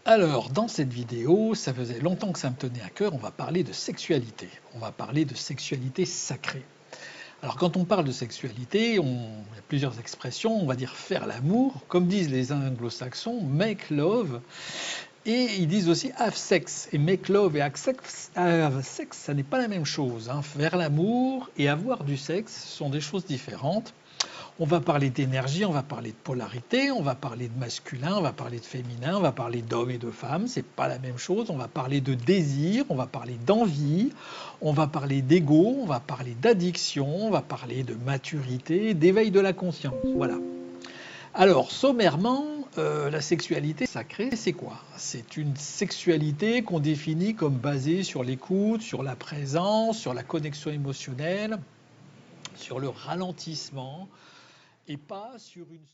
Alors, dans cette vidéo, ça faisait longtemps que ça me tenait à cœur, on va parler de sexualité. On va parler de sexualité sacrée. Alors, quand on parle de sexualité, il y a plusieurs expressions. On va dire faire l'amour, comme disent les anglo-saxons, make love. Et ils disent aussi have sex. Et make love et have sex, ça n'est pas la même chose, hein. Faire l'amour et avoir du sexe sont des choses différentes. On va parler d'énergie, on va parler de polarité, on va parler de masculin, on va parler de féminin, on va parler d'hommes et de femmes, c'est pas la même chose. On va parler de désir, on va parler d'envie, on va parler d'ego, on va parler d'addiction, on va parler de maturité, d'éveil de la conscience. Voilà. Alors, sommairement, la sexualité sacrée, c'est quoi? C'est une sexualité qu'on définit comme basée sur l'écoute, sur la présence, sur la connexion émotionnelle, sur le ralentissement, et pas sur une